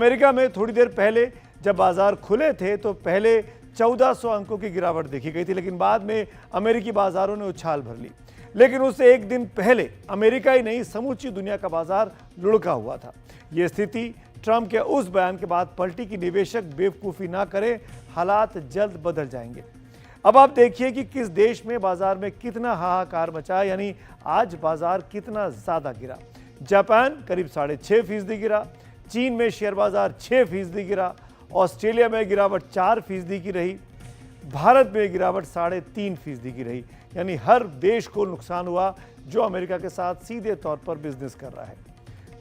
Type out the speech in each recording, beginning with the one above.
America में थोड़ी देर पहले जब बाजार खुले थे तो पहले 1400 अंकों की गिरावट देखी गई थी, लेकिन बाद में अमेरिकी बाजारों ने उछाल भर ली। लेकिन उससे एक दिन पहले अमेरिका ही नहीं, समूची दुनिया का बाजार लुढ़का हुआ था। यह स्थिति ट्रंप के उस बयान के बाद पलटी कि निवेशक बेवकूफ़ी ना करें, हालात जल्द बदल जाएंगे। अब आप देखिए कि किस देश में बाजार में कितना हाहाकार मचा, यानी आज बाजार कितना ज़्यादा गिरा। जापान करीब 6.5% गिरा, चीन में शेयर बाजार 6% गिरा, ऑस्ट्रेलिया में गिरावट 4% की रही, भारत में गिरावट 3.5% की रही। यानी हर देश को नुकसान हुआ जो अमेरिका के साथ सीधे तौर पर बिजनेस कर रहा है।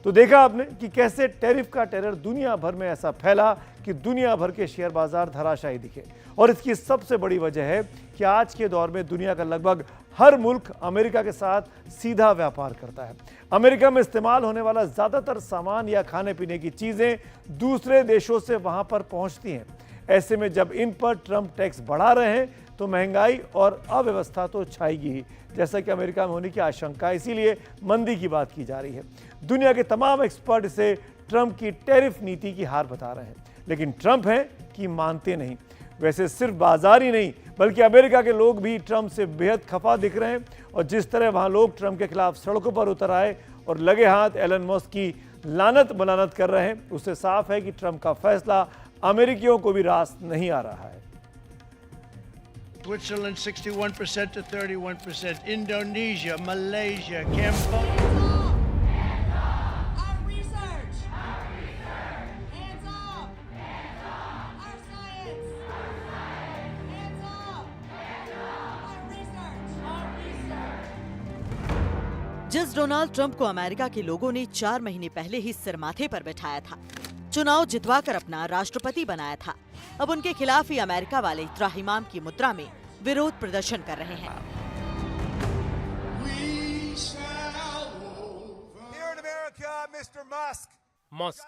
तो देखा आपने कि कैसे टैरिफ का टेरर दुनिया भर में ऐसा फैला कि दुनिया भर के शेयर बाजार धराशायी दिखे। और इसकी सबसे बड़ी वजह है कि आज के दौर में दुनिया का लगभग हर मुल्क अमेरिका के साथ सीधा व्यापार करता है। अमेरिका में इस्तेमाल होने वाला ज़्यादातर सामान या खाने पीने की चीज़ें दूसरे देशों से वहाँ पर पहुँचती हैं। ऐसे में जब इन पर ट्रंप टैक्स बढ़ा रहे हैं तो महंगाई और अव्यवस्था तो छाएगी ही, जैसा कि अमेरिका में होने की आशंका है। इसीलिए मंदी की बात की जा रही है। दुनिया के तमाम एक्सपर्ट इसे ट्रंप की टैरिफ नीति की हार बता रहे हैं, लेकिन ट्रंप हैं कि मानते नहीं। वैसे सिर्फ बाजार ही नहीं बल्कि अमेरिका के लोग भी ट्रंप से बेहद खफा दिख रहे हैं। और जिस तरह वहां लोग ट्रंप के खिलाफ सड़कों पर उतर आए और लगे हाथ एलन मस्क की लानत मलानत कर रहे हैं, उससे साफ है कि ट्रंप का फैसला अमेरिकियों को भी रास नहीं आ रहा है। Switzerland 61% to 31%, Indonesia, Malaysia, Cambodia. जिस डोनाल्ड ट्रंप को अमेरिका के लोगों ने 4 महीने पहले ही सिर माथे पर बिठाया था, चुनाव जितवाकर अपना राष्ट्रपति बनाया था, अब उनके खिलाफ ही अमेरिका वाले त्राहिमाम की मुद्रा में विरोध प्रदर्शन कर रहे हैं। मस्क,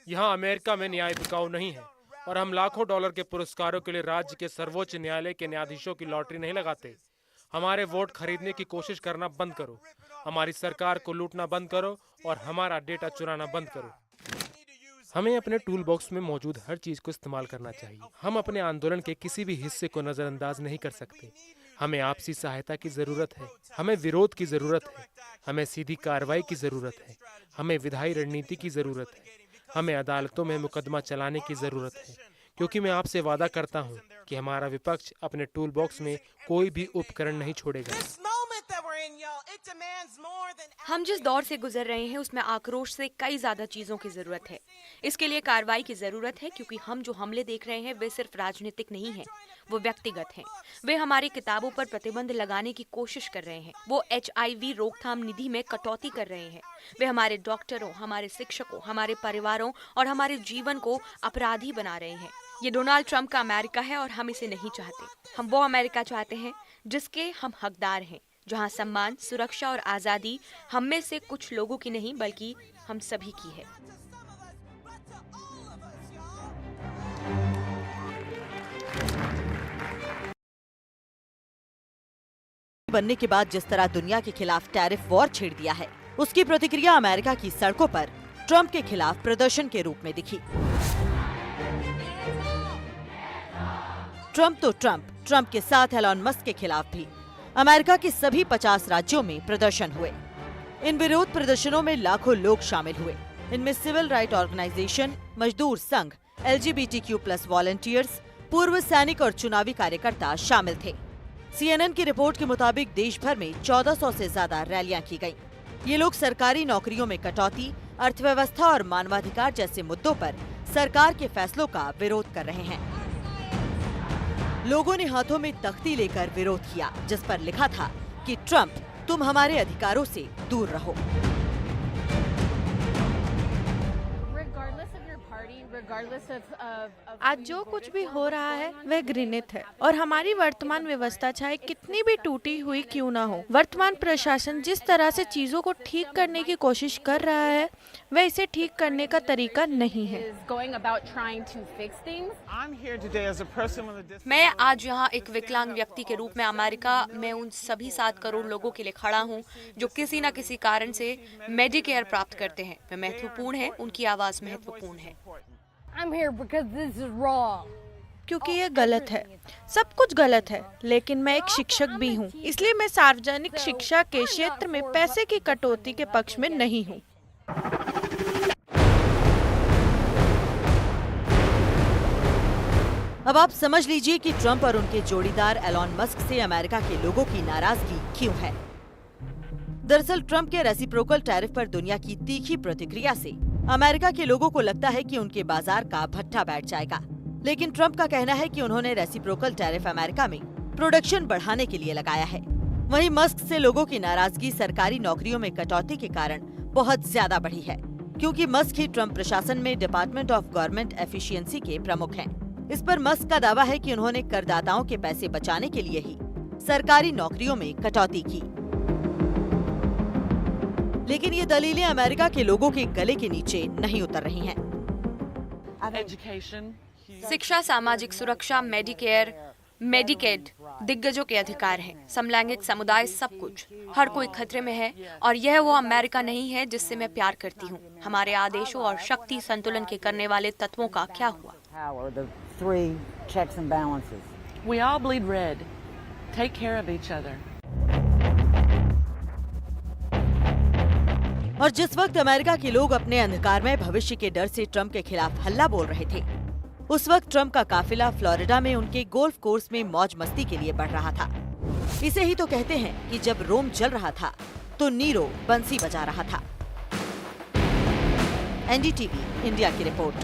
यहाँ अमेरिका में न्याय बिकाऊ नहीं है और हम लाखों डॉलर के पुरस्कारों के लिए राज्य के सर्वोच्च न्यायालय के न्यायाधीशों की लॉटरी नहीं लगाते। हमारे वोट खरीदने की कोशिश करना बंद करो, हमारी सरकार को लूटना बंद करो और हमारा डेटा चुराना बंद करो। हमें अपने टूल बॉक्स में मौजूद हर चीज को इस्तेमाल करना चाहिए। हम अपने आंदोलन के किसी भी हिस्से को नजरअंदाज नहीं कर सकते। हमें आपसी सहायता की जरूरत है, हमें विरोध की जरूरत है, हमें सीधी कार्रवाई की जरूरत है, हमें विधायी रणनीति की जरूरत है, हमें अदालतों में मुकदमा चलाने की जरूरत है, क्योंकि मैं आपसे वादा करता हूं कि हमारा विपक्ष अपने टूल बॉक्स में कोई भी उपकरण नहीं छोड़ेगा। हम जिस दौर से गुजर रहे हैं उसमें आक्रोश से कई ज्यादा चीजों की जरूरत है। इसके लिए कार्रवाई की जरूरत है, क्योंकि हम जो हमले देख रहे हैं वे सिर्फ राजनीतिक नहीं हैं, वो व्यक्तिगत हैं। वे हमारी किताबों पर प्रतिबंध लगाने की कोशिश कर रहे हैं, वो HIV रोकथाम निधि में कटौती कर रहे हैं, वे हमारे डॉक्टरों, हमारे शिक्षकों, हमारे परिवारों और हमारे जीवन को अपराधी बना रहे हैं। ये डोनाल्ड ट्रंप का अमेरिका है और हम इसे नहीं चाहते। हम वो अमेरिका चाहते हैं जिसके हम हकदार हैं, जहां सम्मान, सुरक्षा और आजादी हम में से कुछ लोगों की नहीं बल्कि हम सभी की है। बनने के बाद जिस तरह दुनिया के खिलाफ टैरिफ वॉर छेड़ दिया है, उसकी प्रतिक्रिया अमेरिका की सड़कों पर ट्रंप के खिलाफ प्रदर्शन के रूप में दिखी। ट्रंप तो ट्रंप के साथ एलन मस्क के खिलाफ भी अमेरिका के सभी 50 राज्यों में प्रदर्शन हुए। इन विरोध प्रदर्शनों में लाखों लोग शामिल हुए। इनमें सिविल राइट ऑर्गेनाइजेशन, मजदूर संघ, LGBTQ+ वॉलंटियर्स, पूर्व सैनिक और चुनावी कार्यकर्ता शामिल थे। CNN की रिपोर्ट के मुताबिक देश भर में 1400 से ज्यादा रैलियां की गईं। ये लोग सरकारी नौकरियों में कटौती, अर्थव्यवस्था और मानवाधिकार जैसे मुद्दों पर सरकार के फैसलों का विरोध कर रहे हैं। लोगों ने हाथों में तख्ती लेकर विरोध किया, जिस पर लिखा था कि ट्रंप, तुम हमारे अधिकारों से दूर रहो। आज जो कुछ भी हो रहा है वह घृणित है और हमारी वर्तमान व्यवस्था चाहे कितनी भी टूटी हुई क्यों ना हो, वर्तमान प्रशासन जिस तरह से चीजों को ठीक करने की कोशिश कर रहा है वह इसे ठीक करने का तरीका नहीं है। मैं आज यहाँ एक विकलांग व्यक्ति के रूप में अमेरिका में उन सभी 7 करोड़ लोगों के लिए खड़ा हूँ जो किसी न किसी कारण से मेडिकेयर प्राप्त करते हैं। वे महत्वपूर्ण हैं, उनकी आवाज महत्वपूर्ण है। I'm here because this is wrong. क्योंकि ये गलत है, सब कुछ गलत है। लेकिन मैं एक शिक्षक भी हूँ, इसलिए मैं सार्वजनिक शिक्षा के क्षेत्र में पैसे की कटौती के पक्ष में नहीं हूँ। अब आप समझ लीजिए कि ट्रंप और उनके जोड़ीदार एलॉन मस्क से अमेरिका के लोगों की नाराजगी क्यों है। दरअसल ट्रंप के रेसिप्रोकल टैरिफ पर दुनिया की तीखी प्रतिक्रिया से अमेरिका के लोगों को लगता है कि उनके बाजार का भट्ठा बैठ जाएगा। लेकिन ट्रंप का कहना है कि उन्होंने रेसिप्रोकल टैरिफ अमेरिका में प्रोडक्शन बढ़ाने के लिए लगाया है। वहीं मस्क से लोगों की नाराजगी सरकारी नौकरियों में कटौती के कारण बहुत ज्यादा बढ़ी है, क्योंकि मस्क ही ट्रंप प्रशासन में डिपार्टमेंट ऑफ गवर्नमेंट एफिशिएंसी के प्रमुख हैं। इस पर मस्क का दावा है कि उन्होंने करदाताओं के पैसे बचाने के लिए ही सरकारी नौकरियों में कटौती की। लेकिन ये दलीलें अमेरिका के लोगों के गले के नीचे नहीं उतर रही हैं। शिक्षा, सामाजिक सुरक्षा, मेडिकेयर, मेडिकेड दिग्गजों के अधिकार हैं, समलैंगिक समुदाय, सब कुछ, हर कोई खतरे में है। और यह वो अमेरिका नहीं है जिससे मैं प्यार करती हूँ। हमारे आदेशों और शक्ति संतुलन के करने वाले तत्वों का क्या हुआ? We all bleed red. Take care of each other. और जिस वक्त अमेरिका के लोग अपने अंधकारमय भविष्य के डर से ट्रंप के खिलाफ हल्ला बोल रहे थे, उस वक्त ट्रंप का काफिला फ्लोरिडा में उनके गोल्फ कोर्स में मौज मस्ती के लिए बढ़ रहा था। इसे ही तो कहते हैं कि जब रोम जल रहा था तो नीरो बंसी बजा रहा था। एनडीटीवी इंडिया की रिपोर्ट।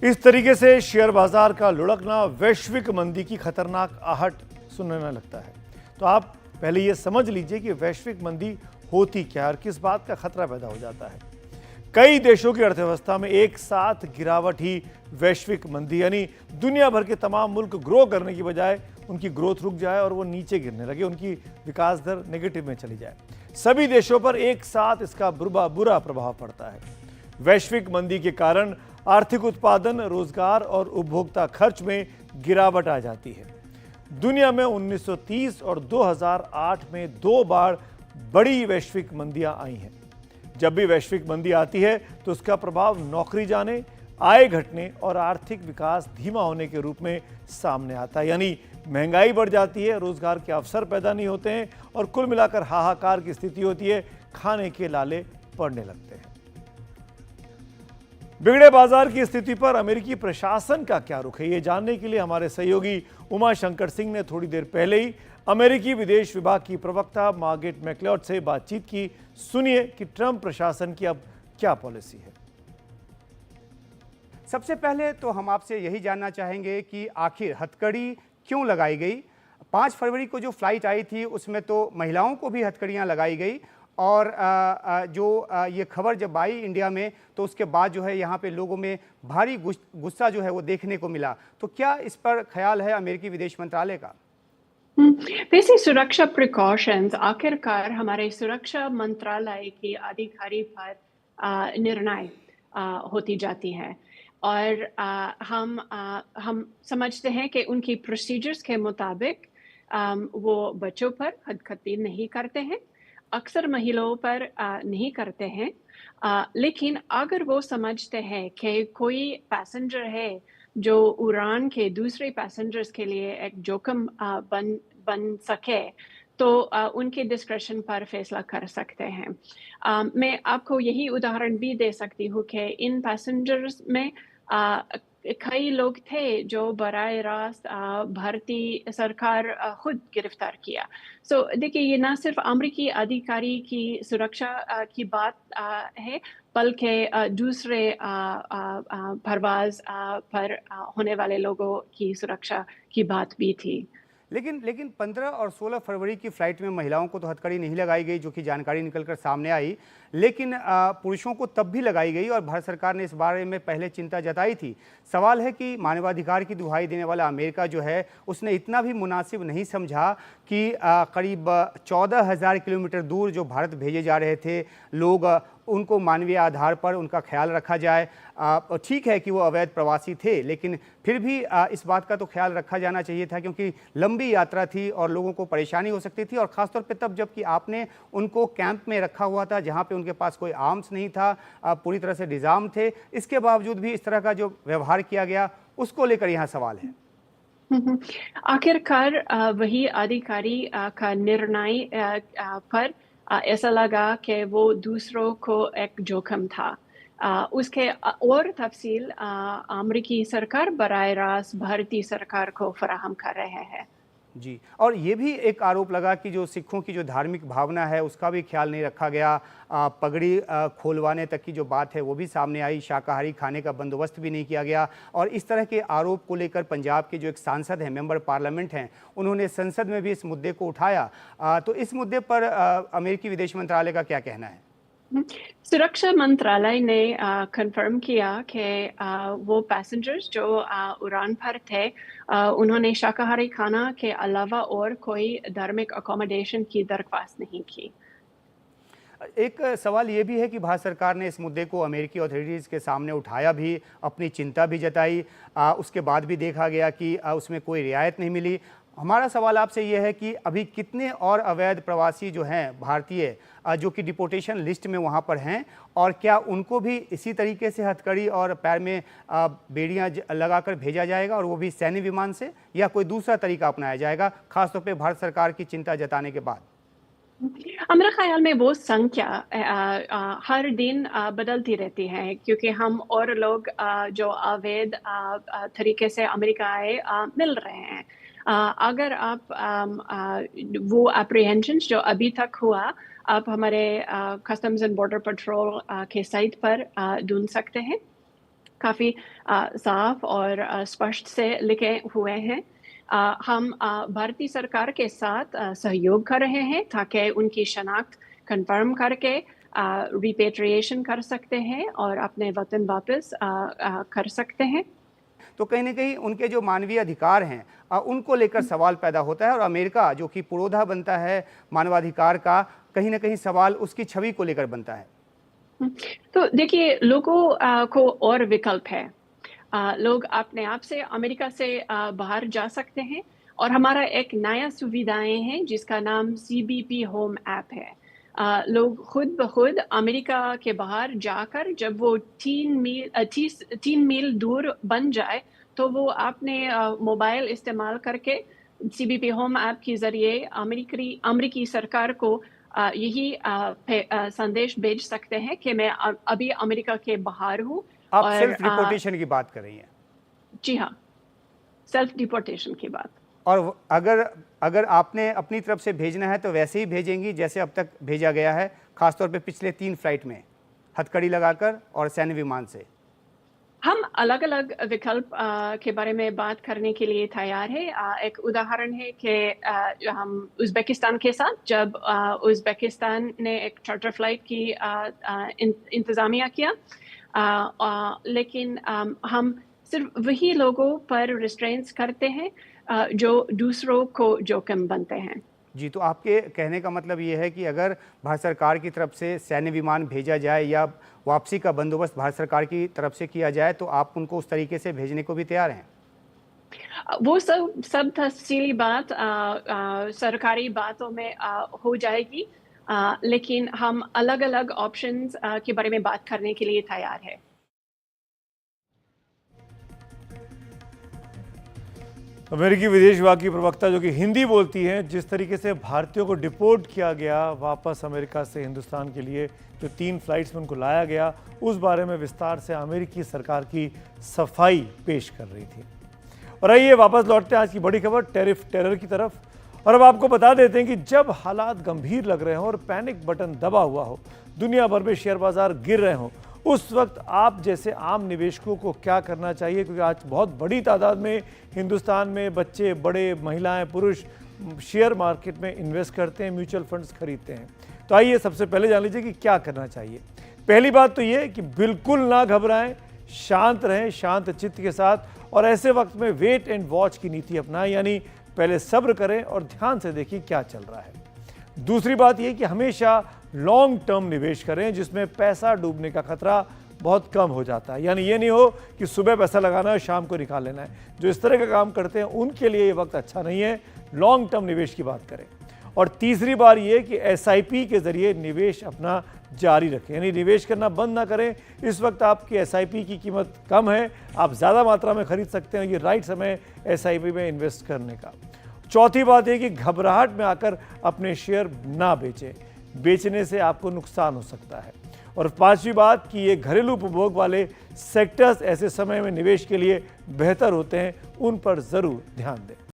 इस तरीके से शेयर बाजार का लुढ़कना वैश्विक मंदी की खतरनाक आहट सुनने लगता है। तो आप पहले ये समझ लीजिए कि वैश्विक मंदी होती क्या है और किस बात का खतरा पैदा हो जाता है। कई देशों की अर्थव्यवस्था में एक साथ गिरावट ही वैश्विक मंदी, यानी दुनिया भर के तमाम मुल्क ग्रो करने की बजाय उनकी ग्रोथ रुक जाए और वो नीचे गिरने लगे, उनकी विकास दर नेगेटिव में चली जाए। सभी देशों पर एक साथ इसका बुरा प्रभाव पड़ता है। वैश्विक मंदी के कारण आर्थिक उत्पादन, रोजगार और उपभोक्ता खर्च में गिरावट आ जाती है। दुनिया में 1930 और 2008 में 2 बार बड़ी वैश्विक मंदियां आई हैं। जब भी वैश्विक मंदी आती है तो उसका प्रभाव नौकरी जाने, आय घटने और आर्थिक विकास धीमा होने के रूप में सामने आता है। यानी महंगाई बढ़ जाती है, रोजगार के अवसर पैदा नहीं होते हैं और कुल मिलाकर हाहाकार की स्थिति होती है, खाने के लाले पड़ने लगते हैं। बिगड़े बाजार की स्थिति पर अमेरिकी प्रशासन का क्या रुख है, ये जानने के लिए हमारे सहयोगी उमा शंकर सिंह ने थोड़ी देर पहले ही अमेरिकी विदेश विभाग की प्रवक्ता मार्गरेट मैक्लेod से बातचीत की। सुनिए कि ट्रंप प्रशासन की अब क्या पॉलिसी है। सबसे पहले तो हम आपसे यही जानना चाहेंगे कि आखिर हथकड़ी क्यों लगाई गई। 5 फरवरी को जो फ्लाइट आई थी उसमें तो महिलाओं को भी हथकड़ियां लगाई गई और ये खबर जब आई इंडिया में तो उसके बाद जो है यहाँ पे लोगों में भारी गुस्सा जो है वो देखने को मिला। तो क्या इस पर ख्याल है अमेरिकी विदेश मंत्रालय का? वैसे सुरक्षा प्रिकॉशंस आखिरकार हमारे सुरक्षा मंत्रालय के अधिकारी पर निर्णय होती जाती है और हम समझते हैं कि उनकी प्रोसीजर्स के मुताबिक वो बच्चों पर हदखती नहीं करते हैं, अक्सर महिलाओं पर नहीं करते हैं। लेकिन अगर वो समझते हैं कि कोई पैसेंजर है जो उड़ान के दूसरे पैसेंजर्स के लिए एक जोखिम बन सके तो उनके डिस्क्रेशन पर फैसला कर सकते हैं। मैं आपको यही उदाहरण भी दे सकती हूँ कि इन पैसेंजर्स में कई लोग थे जो बराह रास्त भारतीय सरकार खुद गिरफ्तार किया। देखिए ये ना सिर्फ अमेरिकी अधिकारी की सुरक्षा की बात है बल्कि दूसरे परवाज पर होने वाले लोगों की सुरक्षा की बात भी थी। लेकिन 15 और 16 फरवरी की फ्लाइट में महिलाओं को तो हथकड़ी नहीं लगाई गई, जो कि जानकारी निकलकर सामने आई, लेकिन पुरुषों को तब भी लगाई गई और भारत सरकार ने इस बारे में पहले चिंता जताई थी। सवाल है कि मानवाधिकार की दुहाई देने वाला अमेरिका जो है उसने इतना भी मुनासिब नहीं समझा कि करीब 14,000 किलोमीटर दूर जो भारत भेजे जा रहे थे लोग, उनको मानवीय आधार पर उनका ख्याल रखा जाए। ठीक है कि वो अवैध प्रवासी थे, लेकिन फिर भी इस बात का तो ख्याल रखा जाना चाहिए था, क्योंकि लंबी यात्रा थी और लोगों को परेशानी हो सकती थी। और ख़ासतौर पे तब जबकि आपने उनको कैंप में रखा हुआ था जहाँ पे उनके पास कोई आर्म्स नहीं था, पूरी तरह से डिज़ार्म थे, इसके बावजूद भी इस तरह का जो व्यवहार किया गया उसको लेकर यहाँ सवाल है। आखिरकार वही अधिकारी का निर्णय पर ऐसा लगा कि वो दूसरों को एक जोखिम था। उसके और तफसील अमेरिकी सरकार बराह रास्त भारतीय सरकार को फराहम कर रहे हैं। जी, और ये भी एक आरोप लगा कि जो सिखों की जो धार्मिक भावना है उसका भी ख्याल नहीं रखा गया। पगड़ी खोलवाने तक की जो बात है वो भी सामने आई, शाकाहारी खाने का बंदोबस्त भी नहीं किया गया। और इस तरह के आरोप को लेकर पंजाब के जो एक सांसद हैं, मेंबर पार्लियामेंट हैं, उन्होंने संसद में भी इस मुद्दे को उठाया। तो इस मुद्दे पर अमेरिकी विदेश मंत्रालय का क्या कहना है? सुरक्षा मंत्रालय ने कंफर्म किया कि वो पैसेंजर्स जो उड़ान पर थे उन्होंने शाकाहारी खाना के अलावा और कोई धार्मिक अकोमोडेशन की दरख्वास्त नहीं की। एक सवाल ये भी है कि भारत सरकार ने इस मुद्दे को अमेरिकी अथॉरिटीज़ के सामने उठाया भी, अपनी चिंता भी जताई, उसके बाद भी देखा गया कि उसमें कोई रियायत नहीं मिली। हमारा सवाल आपसे ये है कि अभी कितने और अवैध प्रवासी जो हैं भारतीय जो कि डिपोर्टेशन लिस्ट में वहाँ पर हैं, और क्या उनको भी इसी तरीके से हथकड़ी और पैर में बेड़ियाँ लगाकर भेजा जाएगा, और वो भी सैन्य विमान से, या कोई दूसरा तरीका अपनाया जाएगा, खासतौर पे भारत सरकार की चिंता जताने के बाद? हमारे ख्याल में वो संख्या हर दिन बदलती रहती है, क्योंकि हम और लोग जो अवैध तरीके से अमेरिका आए मिल रहे हैं। अगर आप वो अप्रीहेंशंस जो अभी तक हुआ, आप हमारे कस्टम्स एंड बॉर्डर पेट्रोल के साइट पर ढूंढ सकते हैं। काफ़ी साफ और स्पष्ट से लिखे हुए हैं। हम भारतीय सरकार के साथ सहयोग कर रहे हैं ताकि उनकी शनाख्त कंफर्म करके रिपेट्रिएशन कर सकते हैं और अपने वतन वापस कर सकते हैं। तो कहीं ना कहीं उनके जो मानवीय अधिकार हैं उनको लेकर सवाल पैदा होता है, और अमेरिका जो कि पुरोधा बनता है मानवाधिकार का, कहीं ना कहीं सवाल उसकी छवि को लेकर बनता है। तो देखिए, लोगों को और विकल्प है। लोग अपने आप से अमेरिका से बाहर जा सकते हैं, और हमारा एक नया सुविधाएं हैं जिसका नाम CBP होम ऐप है। लोग खुद ब खुद अमेरिका के बाहर जाकर जब वो 3 मील दूर बन जाए तो वो अपने मोबाइल इस्तेमाल करके CBP होम ऐप के ज़रिए अमेरिकी सरकार को यही संदेश भेज सकते हैं कि मैं अभी अमेरिका के बाहर हूँ। आप सेल्फ डिपोर्टेशन की बात कर रही हैं? जी हाँ, सेल्फ डिपोर्टेशन की बात। और अगर आपने अपनी तरफ से भेजना है तो वैसे ही भेजेंगी जैसे अब तक भेजा गया है, खासतौर पे पिछले 3 फ्लाइट में, हथकड़ी लगाकर और सैन्य विमान से? हम अलग अलग विकल्प के बारे में बात करने के लिए तैयार है। एक उदाहरण है कि हम उज़्बेकिस्तान के साथ, जब उज़्बेकिस्तान ने एक चार्टर फ्लाइट की इंतज़ामिया किया, लेकिन हम सिर्फ वही लोगों पर रिस्ट्रेंट्स करते हैं जो दूसरों को जोखिम बनते हैं। जी, तो आपके कहने का मतलब ये है कि अगर भारत सरकार की तरफ से सैन्य विमान भेजा जाए या वापसी का बंदोबस्त भारत सरकार की तरफ से किया जाए तो आप उनको उस तरीके से भेजने को भी तैयार हैं? वो सब तफसीली बात सरकारी बातों में हो जाएगी, लेकिन हम अलग अलग ऑप्शंस के बारे में बात करने के लिए तैयार है। अमेरिकी विदेश विभाग की प्रवक्ता जो कि हिंदी बोलती हैं, जिस तरीके से भारतीयों को डिपोर्ट किया गया वापस अमेरिका से हिंदुस्तान के लिए, जो 3 फ्लाइट्स में उनको लाया गया, उस बारे में विस्तार से अमेरिकी सरकार की सफाई पेश कर रही थी। और आइए वापस लौटते हैं आज की बड़ी खबर टैरिफ टेरर की तरफ। और अब आपको बता देते हैं कि जब हालात गंभीर लग रहे हों और पैनिक बटन दबा हुआ हो, दुनिया भर में शेयर बाजार गिर रहे हों, उस वक्त आप जैसे आम निवेशकों को क्या करना चाहिए, क्योंकि आज बहुत बड़ी तादाद में हिंदुस्तान में बच्चे, बड़े, महिलाएं, पुरुष शेयर मार्केट में इन्वेस्ट करते हैं, म्यूचुअल फंड्स खरीदते हैं। तो आइए सबसे पहले जान लीजिए कि क्या करना चाहिए। पहली बात तो ये कि बिल्कुल ना घबराएं, शांत रहें, शांत चित्त के साथ, और ऐसे वक्त में वेट एंड वॉच की नीति अपनाएं, यानी पहले सब्र करें और ध्यान से देखिए क्या चल रहा है। दूसरी बात यह कि हमेशा लॉन्ग टर्म निवेश करें जिसमें पैसा डूबने का खतरा बहुत कम हो जाता है। यानी ये नहीं हो कि सुबह पैसा लगाना है शाम को निकाल लेना है। जो इस तरह का काम करते हैं उनके लिए ये वक्त अच्छा नहीं है। लॉन्ग टर्म निवेश की बात करें। और तीसरी बार ये कि SIP के जरिए निवेश अपना जारी रखें, यानी निवेश करना बंद ना करें। इस वक्त आपकी SIP की कीमत कम है, आप ज़्यादा मात्रा में खरीद सकते हैं। ये राइट समय SIP में इन्वेस्ट करने का। चौथी बात है कि घबराहट में आकर अपने शेयर ना बेचें, बेचने से आपको नुकसान हो सकता है। और पांचवी बात कि ये घरेलू उपभोग वाले सेक्टर्स ऐसे समय में निवेश के लिए बेहतर होते हैं, उन पर ज़रूर ध्यान दें।